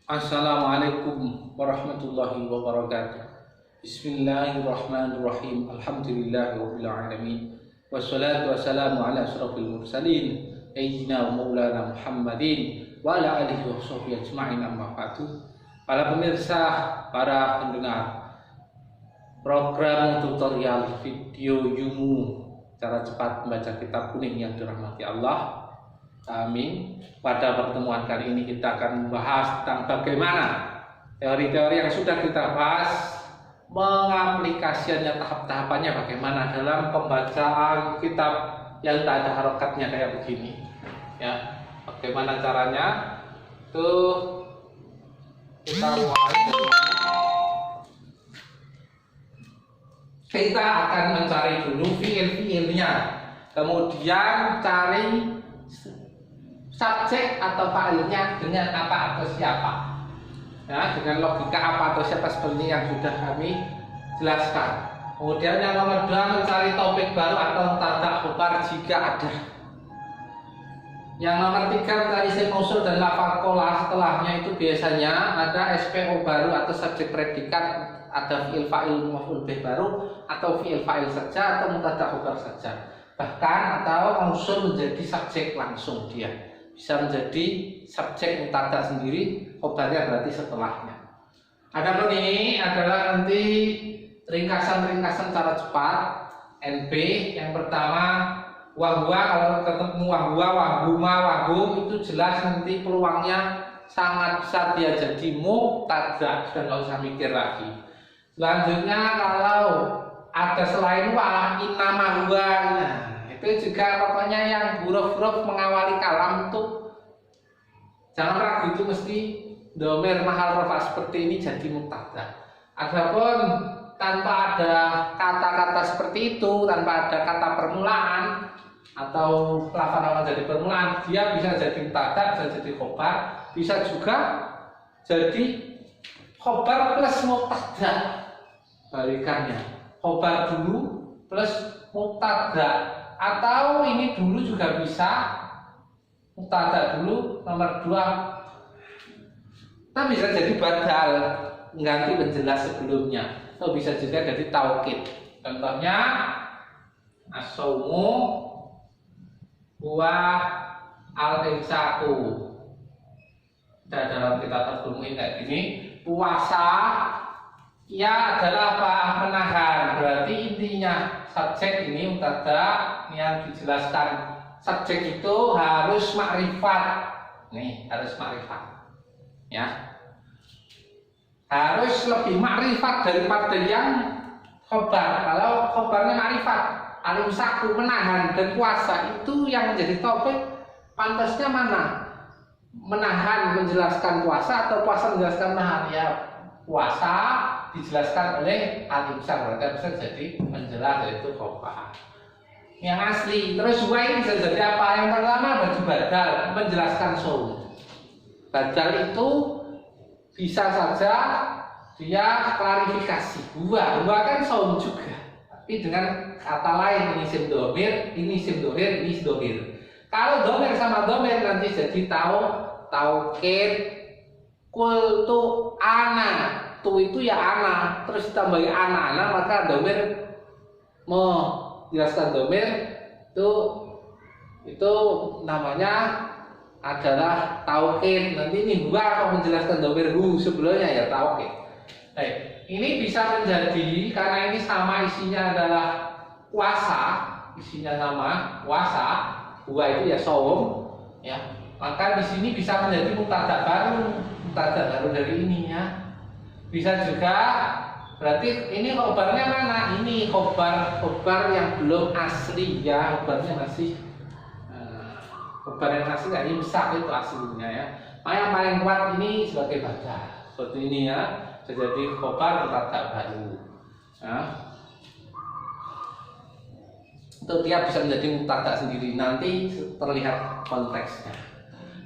Assalamualaikum warahmatullahi wabarakatuh. Bismillahirrahmanirrahim. Alhamdulillahirabbil alamin. Wassalatu wassalamu ala asyrafil mursalin sayyidina wa maulana Muhammadin wa ala alihi wa sahbihi ajma'in, amma ba'du. Para pemirsa, para pendengar program tutorial video Yumu cara cepat membaca kitab kuning yang dirahmati Allah. Amin. Pada pertemuan kali ini kita akan membahas tentang bagaimana teori-teori yang sudah kita bahas, mengaplikasikannya, tahap-tahapannya bagaimana dalam pembacaan kitab yang tak ada harokatnya kayak begini. Ya, bagaimana caranya? Tuh kita mulai. Kita akan mencari dulu fiil-fiilnya, kemudian cari subjek atau fa'ilnya dengan apa atau siapa, ya, dengan logika apa atau siapa seperti yang sudah kami jelaskan. Kemudian yang nomor 2, mencari topik baru atau tanda khobar jika ada. Yang nomor 3, mencari isim mausul dan lafaz qolah. Setelahnya itu biasanya ada SPO baru atau subjek predikat, ada fiil fa'il maf'ul bih baru atau fiil fa'il saja atau mubtada khobar saja. Bahkan atau mausul menjadi subjek langsung, dia bisa menjadi subjek mubtada sendiri, khobarnya berarti setelahnya. Adapun ini adalah nanti ringkasan-ringkasan cara cepat NB. Yang pertama wahwa, kalau ketemu wahwa, wahuma, wahum itu jelas nanti peluangnya sangat besar dia jadi mubtada, sudah nggak usah mikir lagi. Selanjutnya kalau ada selain wa, innama huwa, nah itu juga pokoknya yang huruf-huruf mengawali kalam itu jangan ragu, itu mesti dhamir mahal rafa seperti ini jadi mubtada. Adapun tanpa ada kata-kata seperti itu, tanpa ada kata permulaan atau lafaz jadi permulaan, dia bisa jadi mubtada, bisa jadi khobar, bisa juga jadi khobar plus mubtada. Balikannya, khobar dulu plus mubtada, atau ini dulu juga bisa, mubtada dulu nomor 2. Kita bisa jadi badal, mengganti penjelas sebelumnya, atau bisa juga jadi taukid. Contohnya as-saumu huwa al-imsaku. Dalam kitab terjemahin kayak gini, puasa ya adalah apa? Menahan. Berarti intinya subjek ini mubtada yang dijelaskan. Subjek itu harus makrifat. Nih, harus makrifat. Ya. Harus lebih makrifat daripada yang khobar. Kalau khobarnya makrifat, al-imsaku menahan dan puasa itu yang menjadi topik, pantasnya mana? Menahan menjelaskan puasa atau puasa menjelaskan menahan? Ya, puasa dijelaskan oleh al-imsak, berarti bisa jadi menjelas, yaitu khobar yang asli. Terus wa ini bisa jadi apa? Yang pertama baju badal, menjelaskan saum. Badal itu bisa saja dia klarifikasi. Huwa kan saum juga, tapi dengan kata lain, ini isim dhamir, ini isim dhamir, ini isim dhamir. Kalau dhamir sama dhamir nanti jadi taukid. Qultu ana, tu itu ya ana, terus ditambahi ana, maka dhamir menjelaskan dhamir itu namanya adalah taukid. Nanti ini huwa akan menjelaskan dhamir hu sebelumnya, ya taukid. Baik, ini bisa menjadi karena ini sama isinya adalah puasa, isinya sama puasa, huwa itu ya saum, ya. Maka di sini bisa menjadi mubtada baru dari ini, ya. Bisa juga berarti ini khobarnya mana? Ini khobar yang belum asli, ya. Khobarnya masih khobar yang asli nggak imsak itu aslinya, ya. Yang paling kuat ini sebagai badal seperti ini, ya. Jadi khobar mubtada baru, ya. Itu dia bisa menjadi mubtada sendiri, nanti terlihat konteksnya.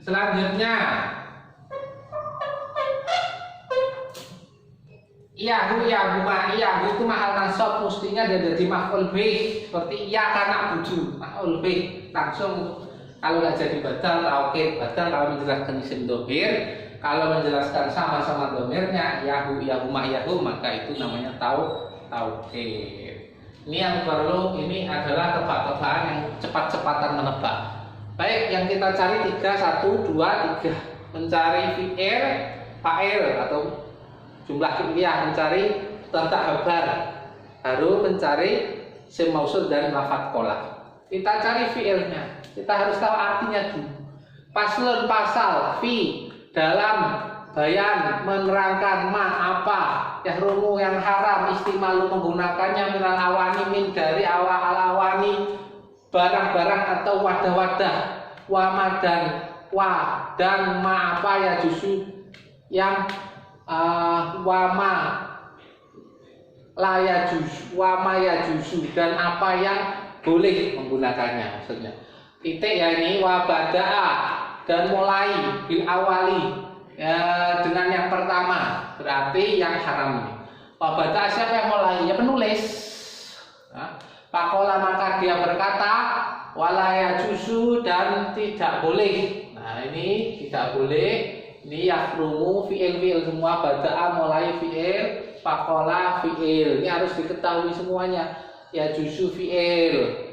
Selanjutnya iyahu itu mahal nasab, mestinya dia jadi maf'ul bih, seperti iya karena buju maf'ul bih langsung. Kalau nggak jadi badal taukid, badal kalau menjelaskan isim dhamir Kalau menjelaskan sama-sama domirnya yahu yahuma yahu, maka itu namanya tauhid. Ini yang perlu, ini adalah tebak-tebakan yang cepat-cepatan menebak. Baik, yang kita cari 3, 1, 2, 3. Mencari fi'il, fa'il atau jumlah fi'liyah, mencari tentang habar, baru mencari isim mausul dan lafadz qola. Kita cari fi'ilnya, kita harus tahu artinya dulu. Paslun pasal fi dalam bayan menerangkan ma apa yahrumu yang haram istimalu menggunakannya minal awani min dari awal awani barang-barang atau wadah-wadah wama dan ma apa ya jusu yang wama la ya jus wama ya jusu dan apa yang boleh menggunakannya, maksudnya titik ya ini wabadaa dan mulai bil awali ya, dengan yang pertama berarti yang haram ini. Wabadah siapa yang mulai? Ya penulis. Pakola maka dia berkata walaya jusu dan tidak boleh. Nah ini tidak boleh. Ini yahrumu fi'il semua, badaa mulai fi'il, pakola fi'il. Ini harus diketahui semuanya. Ya jusu fi'il.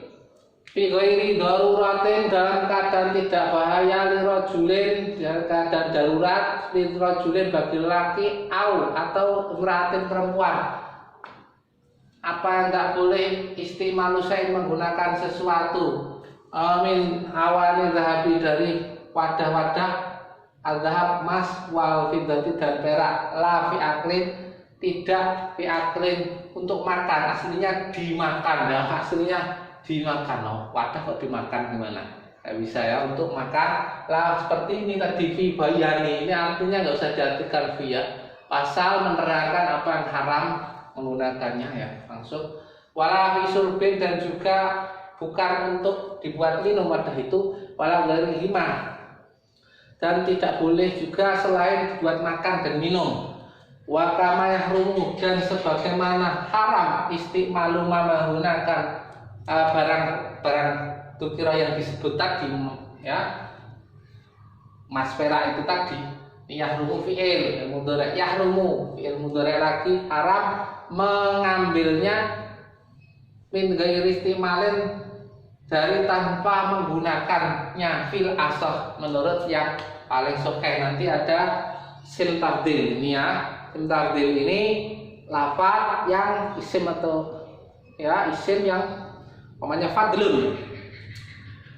Fi ghairi daruratin dalam keadaan tidak bahaya lirajulin dalam keadaan darurat lirajulin bagi laki atau imra'atin perempuan. Apa yang tidak boleh istimalu saya menggunakan sesuatu min awani zahabi dari wadah-wadah al-zahab emas wal fiddati dan perak la fi aklin tidak fi aklin untuk makan, aslinya dimakan ya, aslinya dimakan. Wadah kok dimakan gimana? Nggak bisa ya, untuk makan lah seperti ini tadi fi bayani, ini artinya nggak usah diartikan fi ya, pasal menerangkan apa yang haram menggunakannya ya, langsung wala fi surbin dan juga bukan untuk dibuat minum wadah itu, wala dari hima dan tidak boleh juga selain dibuat makan dan minum. Wa kama yahrumu dan sebagaimana haram istimalu menggunakan barang-barang tukira yang disebut tadi ya, mas perak itu tadi. Yahrumu fi'il mudhari, yahrumu fi'il mudhari lagi haram mengambilnya min ghairi istimalin dari tanpa menggunakannya fil asah menurut yang paling sahih. Nanti ada sim tabdil ini ya, sim tabdil ini lafaz yang isim atau ya isim yang namanya fadlun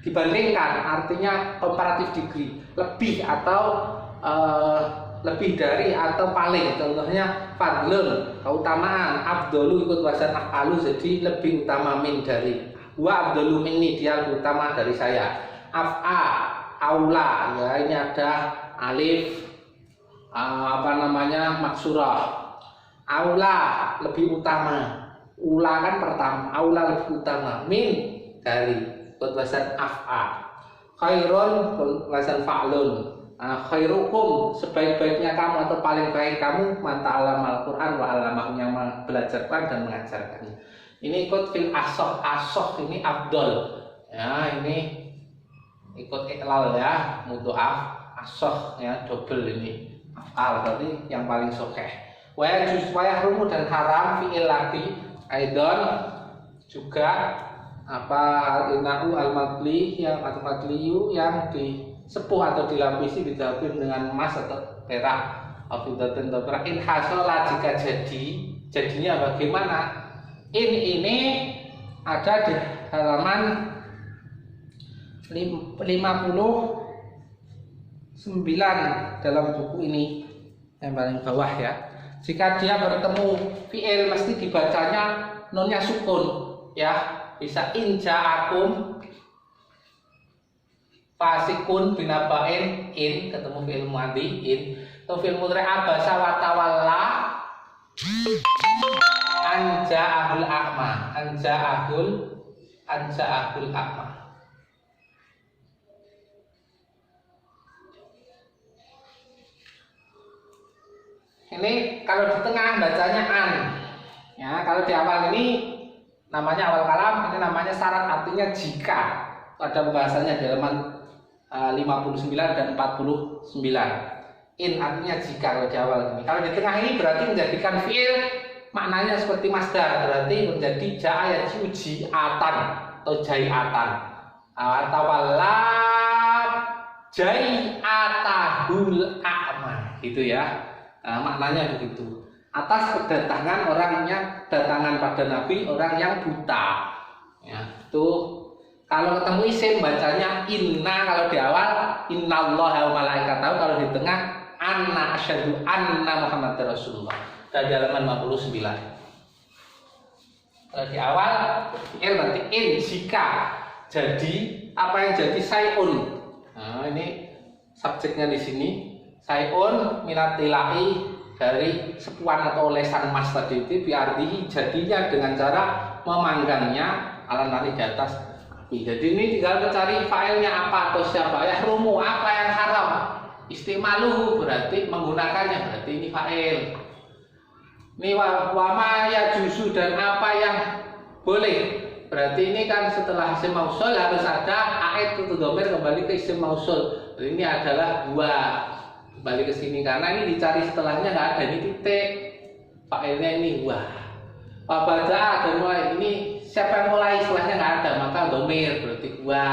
dibandingkan, artinya comparative degree, lebih atau lebih dari atau paling. Contohnya fadlun keutamaan, abdolu ikut wazan af'alu jadi lebih utama min dari, wa abdolu minni dia lebih utama dari saya. Af'a aula ya, ini ada alif maksurah. Aula lebih utama, ula kan pertama, aula lebih utama, min dari wazan af'a. Khairun wazan fa'lun. Khairukum sebaik-baiknya kamu atau paling baik kamu man ta'allama al-Qur'an wa 'allamahu, yang belajar Quran dan mengajarkannya. Ini ikut fil asoh ini afdol ya, ini ikut iklal ya, mudhoaf asoh ya, double ini af'al berarti yang paling sahih. Wa yahrumu dan haram fi'il lagi aidon juga apa al-ina'u al-madli yang atau madliyu yang disepuh atau dilapisi ditapin dengan emas atau perak afidatin atau perak. In hasola jika jadinya bagaimana? Ini ada di halaman 59 dalam buku ini yang paling bawah ya. Jika dia bertemu fi'il mesti dibacanya nunnya sukun ya. Bisa in ja'akum fasikun binabain, in ketemu fi'il madhi in, atau fi'il mudhari abasa wa tawalla anja'ahul a'ma, anja'ahul a'ma. Ini kalau di tengah bacanya an ya, kalau di awal ini namanya awal kalam, ini namanya syarat, artinya jika. Ada pembahasannya di halaman 59 dan 49. in artinya jika kalau di awal ini. Kalau di tengah ini berarti menjadikan fi'il maknanya seperti masdar, berarti menjadi jaya ji'atan atau jai'atan atau lam jai'atahul a'ma gitu ya. Nah, maknanya begitu. Atas kedatangan orangnya, datangan pada Nabi orang yang buta. Ya, itu kalau ketemu isim bacanya inna kalau di awal innallaha wa malaikatahu, kalau di tengah anna asyhadu anna muhammadar rasulullah. Dari halaman 59. Kalau di awal fi'il berarti in jika jadi apa yang jadi sayun. Nah, ini subjeknya di sini. Sayun minatilai dari sepuan atau olesan emas tadi itu biarti jadinya dengan cara memanggangnya ala nari di atas api. Jadi ini tinggal mencari failnya apa atau siapa. Ya rumu apa yang haram. Istimaluhu berarti menggunakannya, berarti ini fa'il. Ini wama ya juzu dan apa yang boleh. Berarti ini kan setelah isim mausul harus ada a'id itu dhamir kembali ke isim mausul. Jadi ini adalah dua kembali ke sini karena ini dicari setelahnya nggak ada, ini titik. Fa'ilnya ini wah. Wabada dan mulai ini siapa yang mulai setelahnya nggak ada maka dhamir berarti gua.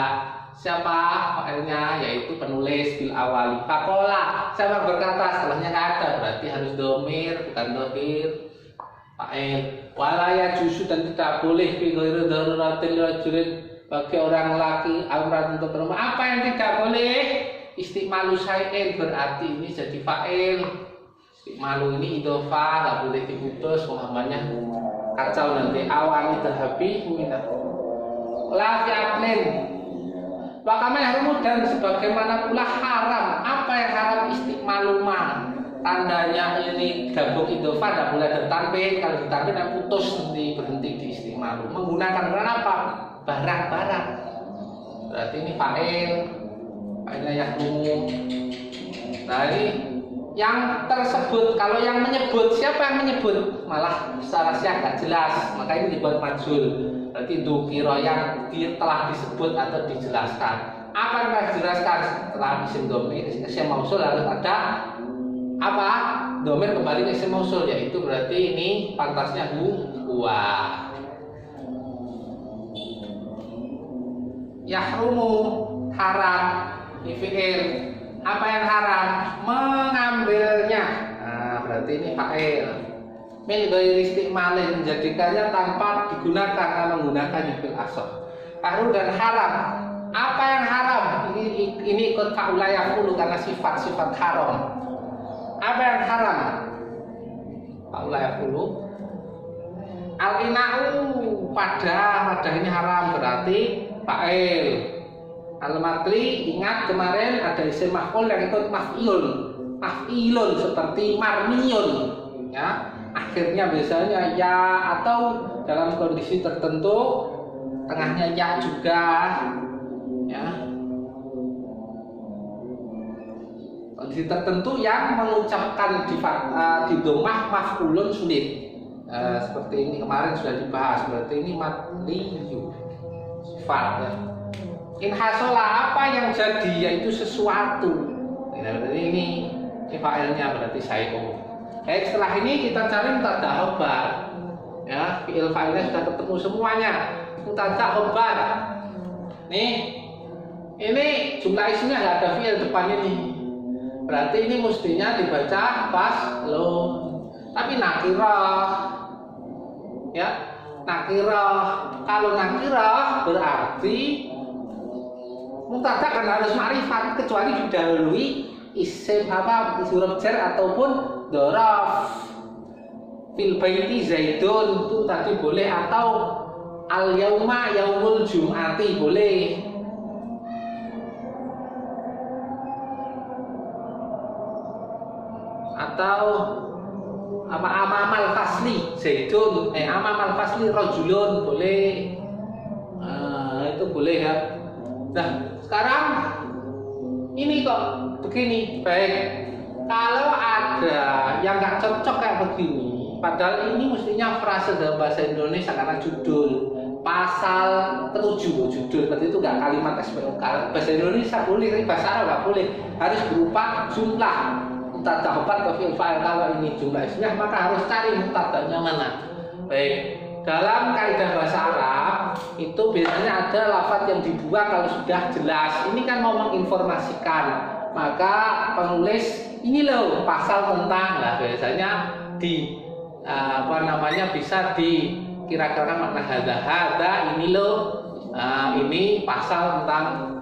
Siapa fa'ilnya yaitu penulis bil awali. Faqala siapa yang berkata setelahnya nggak ada berarti harus dhamir bukan dhamir. Fa'il walaya juzu dan tidak boleh fi ghairu daruratil rajulin bagi orang laki aurat untuk perempuan. Apa yang tidak boleh? Istimalu syai'in berarti ini jadi fa'il. Istimalu ini idhofah nggak boleh diputus pemahamannya kacau nanti. Awani terhabi minat la fi'atlin wakama harum dan sebagaimana pula haram. Apa yang haram? Istimaluma tandanya ini gabung idhofah tidak boleh ada tanwin. Kalau ditanwin yang putus nanti berhenti di istimalu. Menggunakan apa? Barang-barang. Berarti ini fa'il. Fa'ilnya yahrumu. Nah ini yang tersebut. Kalau yang menyebut, siapa yang menyebut? Malah secara syah gak jelas. Maka ini dibuat majhul. Berarti dukiro yang telah disebut atau dijelaskan. Apa yang telah dijelaskan? Setelah isim dhamir, isim mausul harus ada apa? Dhamir kembali ke isim mausul, yaitu berarti ini pantasnya huwa. Yahrumu haram fi'il. Apa yang haram? Mengambilnya. Nah, berarti ini fa'il. Min ghairi istimalin menjadikannya tanpa digunakan karena menggunakannya fil asal. Haram dan haram. Apa yang haram? Ini ikut fa'ula yaqulu karena sifat-sifat haram. Apa yang haram? Fa'ula yaqulu. Al-ina'u pada ini haram berarti fa'il. Al-matli ingat kemarin ada isim maf'ul yang ikut maf'ilun. Maf'ilun seperti marmiyun ya. Akhirnya biasanya ya atau dalam kondisi tertentu tengahnya ya juga ya. Kondisi tertentu yang mengucapkan di domah maf'ulun sulit. Seperti ini kemarin sudah dibahas, berarti ini matliyu sifat ya. Inhasola apa yang jadi yaitu sesuatu. Berarti ini fa'ilnya berarti sayun. Baik, setelah ini kita cari mubtada khobar. Ya, fi'il fa'ilnya sudah ketemu semuanya. Mubtada khobar. Nih, ini jumlah isimnya nggak ada fi'il depan ini. Berarti ini mestinya dibaca faslun. Tapi nakirah. Ya, nakirah. Kalau nakirah berarti mubtada kan harus ma'rifat kecuali didahului isim apa huruf jar ataupun dhorof. Fil baiti zaidun itu tadi boleh atau al yauma yaumul jum'ati boleh. Atau apa amamal fasli zaidun amamal fasli rajulun boleh. Itu boleh ya. Nah, sekarang ini kok begini, baik. Kalau ada yang nggak cocok kayak begini, padahal ini mestinya frase dalam bahasa Indonesia karena judul pasal ketujuh judul seperti itu nggak kalimat SPOK. Bahasa Indonesia boleh, tapi bahasa Arab nggak boleh. Harus berupa jumlah mubtada khobar atau fi'il fa'il. Kalau ini jumlah ismiyah maka harus cari mubtadanya mana. Baik, dalam kaidah bahasa Arab itu biasanya ada lafaz yang dibuang kalau sudah jelas. Ini kan mau menginformasikan, maka penulis ini loh pasal tentang, nah biasanya di bisa dikira-kira makna hada ini loh, ini pasal tentang,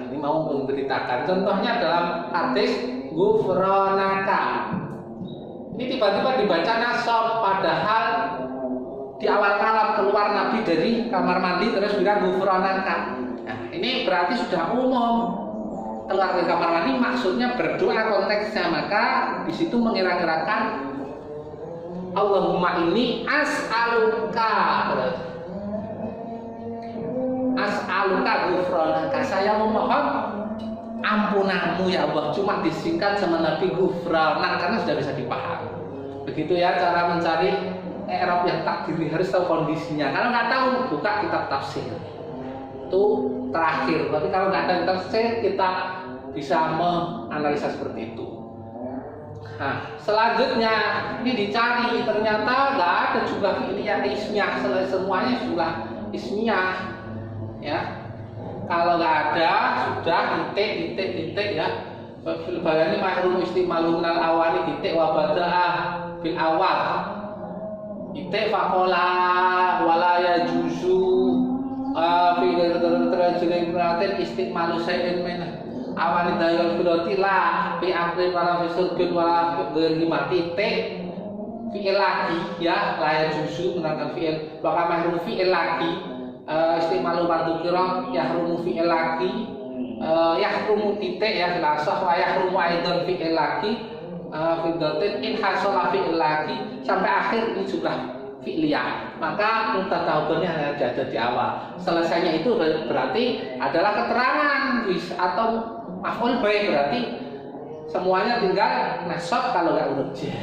ini mau memberitakan. Contohnya dalam hadis gufronaka, ini tiba-tiba dibaca nasab, padahal di awal kalam keluar Nabi dari kamar mandi terus bilang gufronaka. Nah, ini berarti sudah umum, keluar dari kamar mandi maksudnya berdoa konteksnya, maka di situ mengira-kirakan Allahumma ini as'aluka gufronaka, saya memohon ampunanmu ya Allah. Cuma disingkat sama Nabi gufronak karena sudah bisa dipahami. Begitu ya cara mencari i'rab yang takdiri, harus tahu kondisinya. Kalau nggak tahu, buka kitab tafsir itu terakhir. Tapi kalau nggak ada tafsir, kita bisa menganalisa seperti itu. Nah, selanjutnya ini dicari, ternyata nggak ada juga fi'liyah ismiyah, semuanya sudah ismiyah ya. Kalau nggak ada, sudah titik ya. Fil bayani mahrum istimalun al awali titik wa bada'a bil awal titik faqala wala yajuzu fi terjadi berarti istimalu sayin min awali dayal filotila fi akrim wala fisurbin wala gerima titik fi'il lagi ya, la yajuzu menangkan fi'il maka mahrum fi'il lagi istimalu madzukira yahrumu fi'il lagi yahrumu titik ya filasah wa yahrumu aidan fi'il lagi fi'datin in hasala fi'il lagi sampai akhir ini jumlah fi'liyah, maka mubtada khobarnya hanya ada di awal. Selesainya itu berarti adalah keterangan atau maf'ul baik, berarti semuanya tinggal nasab kalau nggak huruf jar.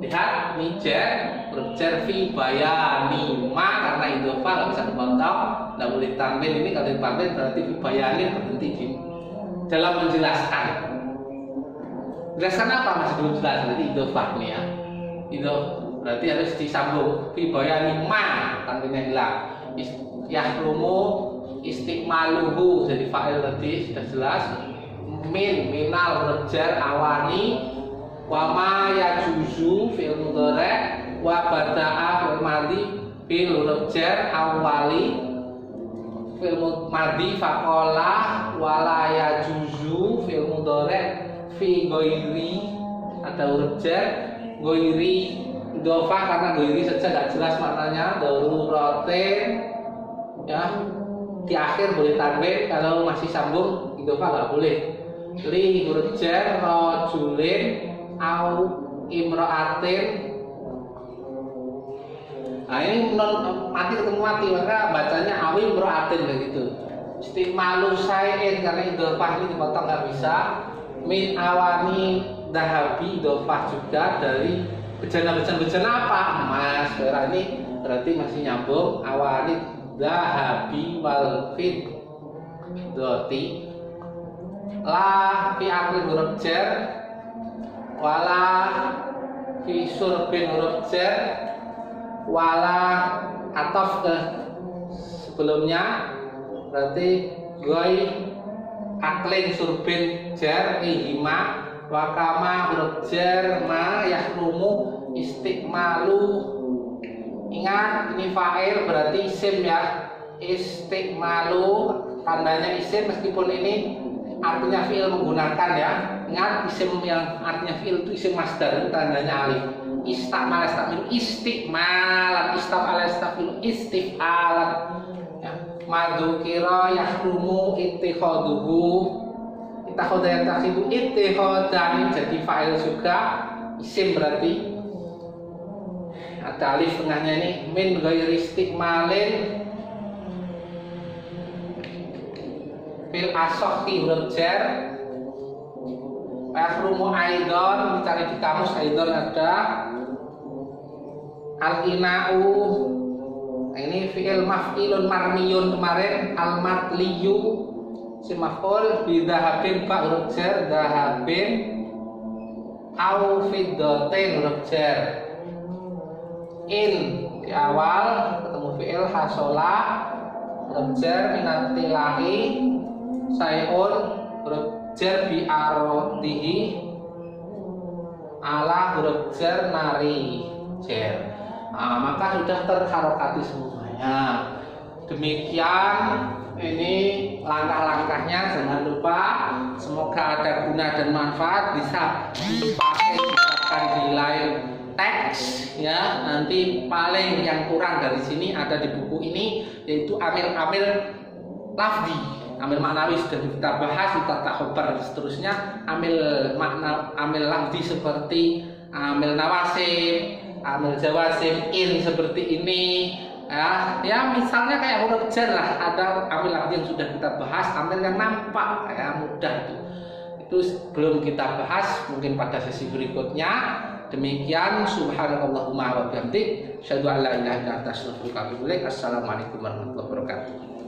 Lihat mijar huruf jar fi bayani ma, karena idhofah nggak bisa dipotong, nggak boleh tampil. Ini kalau ditampil berarti fi bayani berhenti di dalam menjelaskan. Jelaskan apa masih belum jelas, berarti idhofah nih ya. Itu berarti harus disambung fi bayani ma, tanwinnya hilang. Yahrumu istiqmaluhu, jadi fa'il tadi sudah jelas. Minal huruf jar awani wa ma yajuzu fi'il mudhari' wa bada'a fi'il madhi bil huruf jar awali fi'il madhi faqala wa la yajuzu fi'il mudhari' fi ghairi, ada huruf jar ghairi idhofah karena ghairi saja enggak jelas maknanya, daruratin ya, di akhir boleh tanwin, kalau masih sambung idhofah enggak boleh. Li huruf jar rajulin au imra'atin. Nah ini mati ketemu mati, maka bacanya awi imra'atin begitu. Istimalu sayin karena idhofah ini dipotong nggak bisa. Min awani dahabi idhofah juga dari bejana-bejana apa? Emas, perak, ini berarti masih nyambung. Awani dahabi wal fiddati. La fi akhir huruf jar wala fi surbin huruf jar wala ataf ke sebelumnya berarti goi aklin surbin jar ihima wakama huruf jar ma yahrumu istiqmalu. Ingat ini fa'il berarti isim ya, istiqmalu tandanya isim meskipun ini artinya fi'il menggunakan ya. Ingat isim yang artinya fi'il itu isim masdar, itu tandanya alif. Istamal istamil istiqmalan, istamala istamil istif'alan ya. Madzukira yahrumu ittikhaduhu, ittakhadha yattakhidhu ittikhadan, jadi fa'il juga isim berarti ada alif tengahnya ini. Min ghairi istiqmalin fil asokhi huruf jar yahrumu aidon, dicari di kamus aidon ada al-ina'u. Nah, ini fi'il maf'ilun marmiyun kemarin, al-matliyu si maf'ul bi dhahabin fa huruf jar dhahabin au fiddatin huruf jar. In di awal ketemu fi'il hasola huruf jar minatilahi sayun huruf jar bi arotihi ala huruf jar nari jar. Maka sudah terharokati semuanya. Demikian ini langkah-langkahnya, jangan lupa. Semoga ada guna dan manfaat, bisa dipakai diterapkan di lain teks ya. Nanti paling yang kurang dari sini ada di buku ini, yaitu amil-amil lafzi, amil maknawi sudah kita bahas, kita tahobar dan seterusnya. Amil lafzi seperti amil nawasib, amil jawazim, in seperti ini. Ya misalnya kayak huruf jar lah, ada amil lafzi yang sudah kita bahas, amil yang nampak ya, mudah itu belum kita bahas, mungkin pada sesi berikutnya. Demikian, subhanallahumma wa bihamdik, asyhadu an la ilaha illa anta astaghfiruka wa atubu ilaik. Assalamualaikum warahmatullahi wabarakatuh.